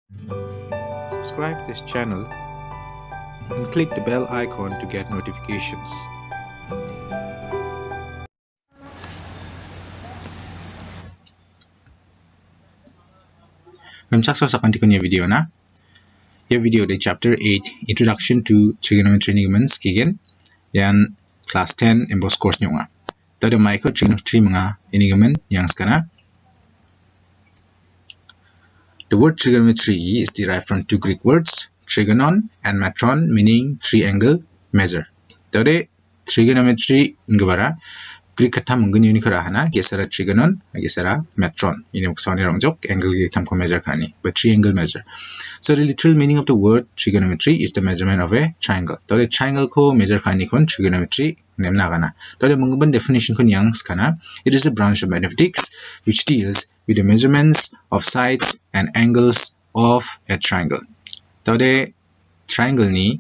Subscribe to this channel and click the bell icon to get notifications. Sa kanti kunya video na. Ye video de chapter 8 Introduction to Trigonometry Ligaments kigen yan class 10 MBOSE course nyo nga. Tado micro trigonometry mga ligament yang skana. The word trigonometry is derived from two Greek words, trigonon and metron, meaning triangle measure. Tado trigonometry ngabara Greek kata mungkin ini kerahana gesera trigonon gesera metron ini maksudnya rongjok angle kita ko measure kani but triangle measure. So the literal meaning of the word trigonometry is the measurement of a triangle. Tore triangle ko measure kani kon trigonometry nemna kana. Tore mungkin definition kon yang skana. It is a branch of mathematics which deals with the measurements of sides and angles of a triangle. Tore triangle ni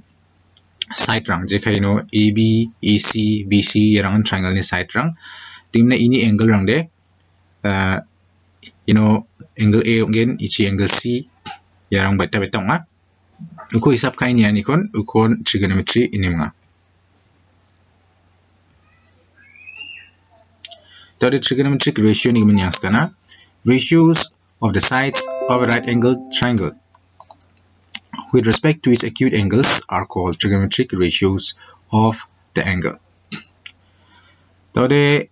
side rang je kaino AB, AC, BC yarang triangle ni side rang timna ini angle rang de angle A again ichi angle C yarang beta nga uko hisap kain yani kon ukon trigonometry ini mga tadi trigonometric ratio ni yang skana ratios of the sides of a right angled triangle with respect to its acute angles are called trigonometric ratios of the angle. Tode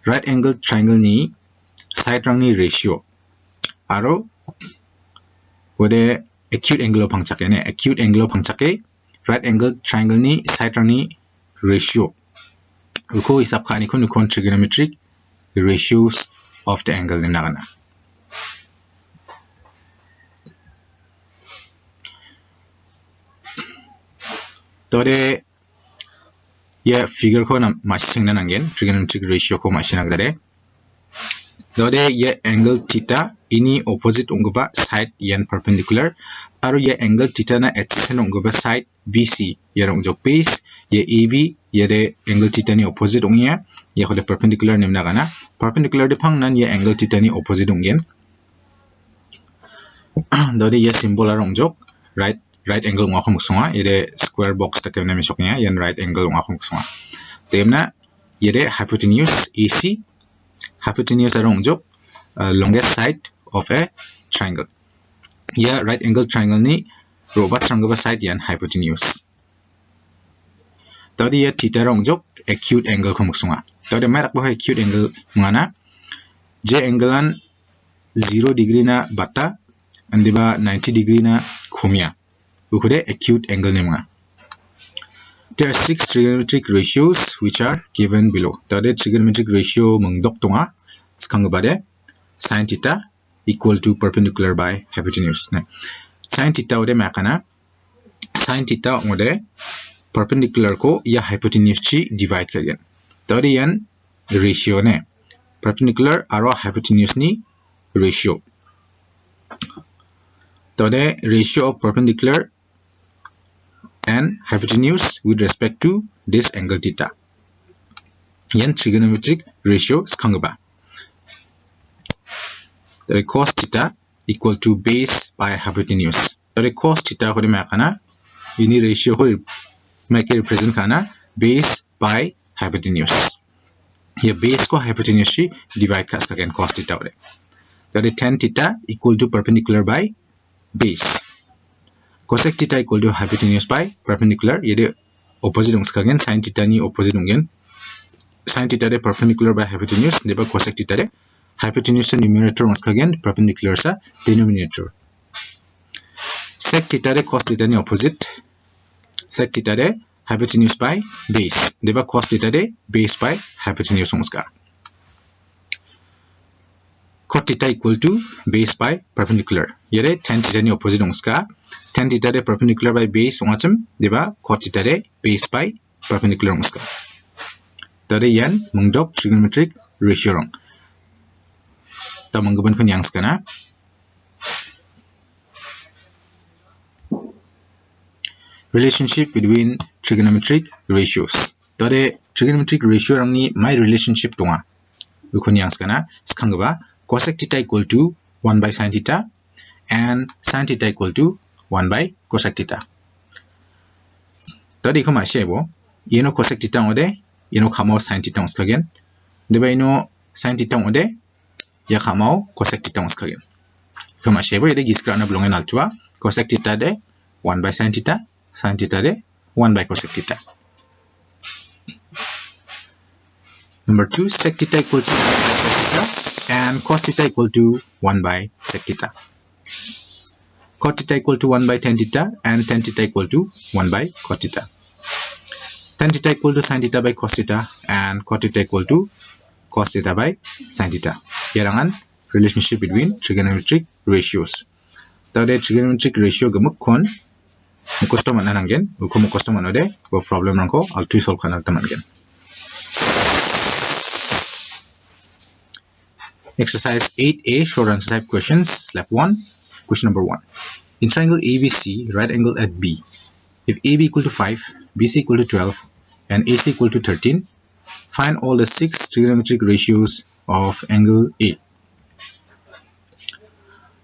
right angled triangle ni side rang ni ratio aro wode acute angle pangchake ne acute angle pangchake right angled triangle ni side rang ni ratio uko hisap khani kon trigonometric ratios of the angle ni nagana. Tode ya figure ko na masing na nangen trigonometric ratio ko masing nagdare. Tode ya angle theta ini opposite ungguba side yan perpendicular aro ya angle theta na adjacent ungguba side BC ya ungjok base ya AB ya de angle theta ni opposite ungya ya ko de perpendicular nem nagana perpendicular de phangnan ya angle theta ni opposite ungyen. Tode ya symbol aro ungjok right angle nga khum sunga ide square box ta kemna misoknya yan right angle nga khum sunga temna ide hypotenuse AC hypotenuse arong jok longest side of a triangle ya right angle triangle ni robat sangaba side yan hypotenuse tadi ya theta rong jok acute angle khum sunga tadi marak bo acute angle ngana je angle an 0 degree na bata andiba 90 degree na khumya ukure acute angle nema. There are 6 trigonometric ratios which are given below. Tade trigonometric ratio mengdok tonga skangabade sin theta equal to perpendicular by hypotenuse. Sin theta ode makana sin theta ode perpendicular ko ya hypotenuse chi divide kagen. Tade yan ratio ne perpendicular aro hypotenuse ni ratio. Tade ratio of perpendicular and hypotenuse with respect to this angle theta. Yan trigonometric ratio skangaba. The cos theta equal to base by hypotenuse. The cos theta ko makana ini ratio ko make represent kana base by hypotenuse. Here base ko hypotenuse divide kas again cos theta ore. That is tan theta equal to perpendicular by base. Cosec theta equal to hypotenuse by perpendicular yede opposite ung skagen sin theta ni opposite ungen sin theta de perpendicular by hypotenuse deba cosec theta de hypotenuse numerator ung skagen perpendicular sa denominator sec theta de cos theta ni opposite sec theta de hypotenuse by base deba cos theta de base by hypotenuse ung ska cot theta equal to base by perpendicular yede tan theta ni opposite ung ska tan theta de perpendicular by base ungacham deba cot theta de base by perpendicular ungska tade yan mungdok trigonometric ratio rong ta manggaban kun yang skana relationship between trigonometric ratios tade trigonometric ratio rang ni my relationship tonga ukun yang skana skangba cosec theta equal to 1 by sin theta and sin theta equal to 1 by cosec theta. Tadi ko mashebo ino cosec theta ode ino khamao sin theta uskagen. Deba ino sin theta ode ya khamao cosec theta uskagen. Ko mashebo ide giskrana blongen altua cosec theta de 1 by sin theta de 1 by cosec theta. Number 2, sec theta equal to 1 by cos theta and cos theta equal to 1 by sec theta. Cot theta equal to 1 by tan theta and tan theta equal to 1 by cot theta. Tan theta equal to sin theta by cos theta and cot theta equal to cos theta by sin theta. Yarangan relationship between trigonometric ratios. Tade trigonometric ratio gemuk kon mukosto mananangen uko mukosto manode bo problem rangko altui solve kana tamangen. Exercise 8A short answer type questions. SLAB 1. Question number 1. In triangle ABC, right angle at B. If AB equal to 5, BC equal to 12, and AC equal to 13, find all the 6 trigonometric ratios of angle A.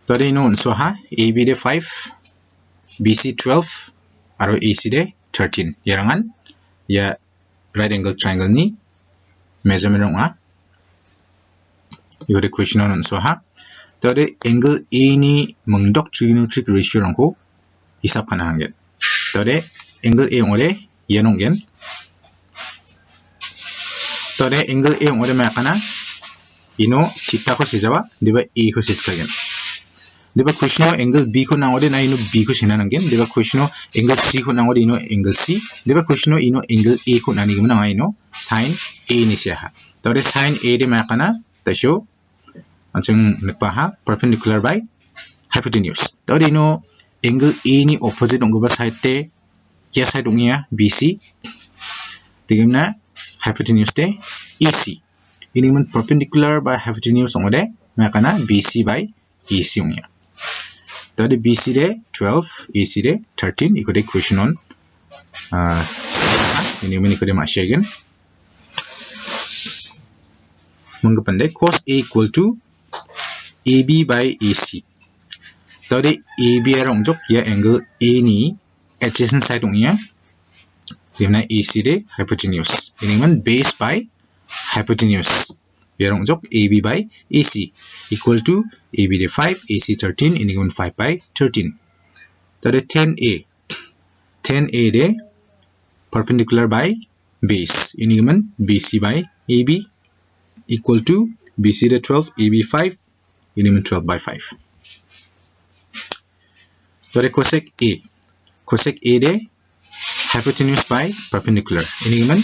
Today known so ha AB de 5, BC 12, aro AC de 13. Yarangan ya right angle triangle ni measurement nga. You the question on so ha. Today angle A ni mengdok trigonometric ratio rangko hisap kana hangen. Today angle A ore yanongen. Today angle A ore makana ino theta ko sijawa deba A ko siskagen. Deba question angle B ko nangode na ino B ko sinanangen. Deba question angle C ko nangode ino angle C. Deba question ino angle A ko nani gimana ino sin A ni siya ha. Today sin A de makana tasyo Anseng nagpaha perpendicular by hypotenuse. Tadi no angle A ni opposite ng ba side te ya side ngya BC. Tigam na hypotenuse te AC. Ini man perpendicular by hypotenuse ngode makana BC by AC ngya. Tadi BC de 12, AC de 13. Ikode question on ini man ikode masyagen. Menggapande cos A equal to AB by AC. Tadi AB arong jok ya angle A ni adjacent side ngya. Dimana AC de hypotenuse. Ini man base by hypotenuse. Arong jok AB by AC equal to AB de 5, AC 13. Ini man 5 by 13. Tadi 10A. 10A de perpendicular by base. Ini man BC by AB equal to BC de 12, AB 5. Ini men 12 by 5. Tadi cosec A. Cosec A de hypotenuse by perpendicular. Ini men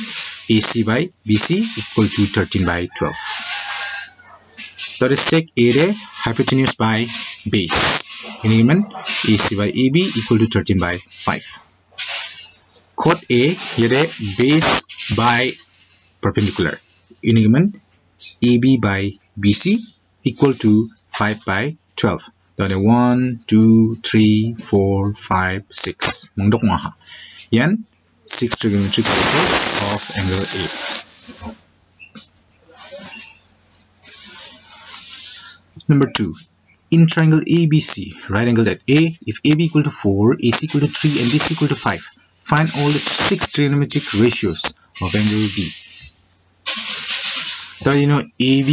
AC by BC equal to 13 by 12. Tadi sec A de hypotenuse by base. Ini men AC by AB equal to 13 by 5. Cot A yade base by perpendicular. Ini men AB by BC equal to 5 by 12. Tadi 1, 2, 3, 4, 5, 6. Mengdok ngaha. Yan 6 trigonometric ratios of angle A. Number 2. In triangle ABC, right angle at A, if AB equal to 4, AC equal to 3, and BC equal to 5, find all the 6 trigonometric ratios of angle B. So you know AB,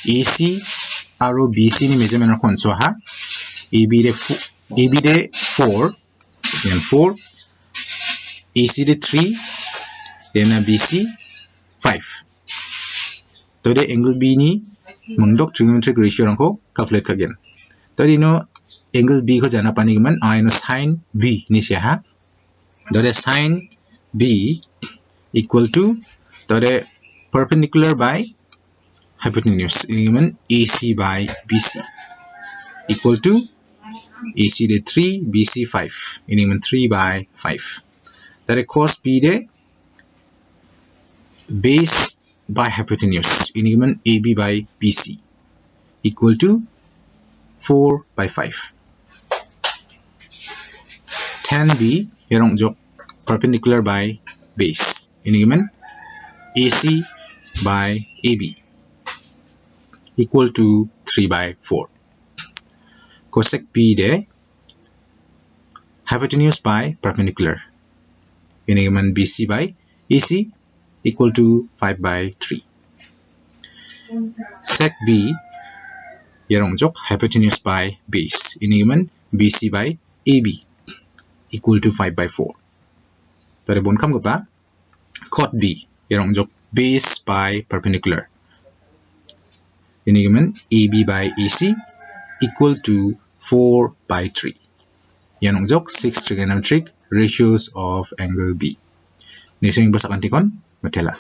AC, aro BC ni measurement kon so ha. AB de 4, then 4, AC de 3, then BC 5. So the angle B ni mengdok trigonometric ratio rangko calculate kagen. Tadi no angle B ko jana pani man no sin B ni siya ha. Tadi sin B equal to tadi perpendicular by hypotenuse. Ini man AC by BC equal to AC de 3, BC 5. Ini man 3 by 5. Tadi cos B de base by hypotenuse. Ini man AB by BC equal to 4 by 5. Tan B yarong jok perpendicular by base. Ini man AC by AB equal to 3 by 4. cosec B de hypotenuse by perpendicular. Ini man BC by AC equal to 5 by 3. Sec B yarong hypotenuse by base. Ini man BC by AB equal to 5 by 4. Tare bon kam pa cot B yarong base by perpendicular. Ini man AB by AC equal to 4 by 3. Yan 6 trigonometric ratios of angle B. Nising basa kantikon matela.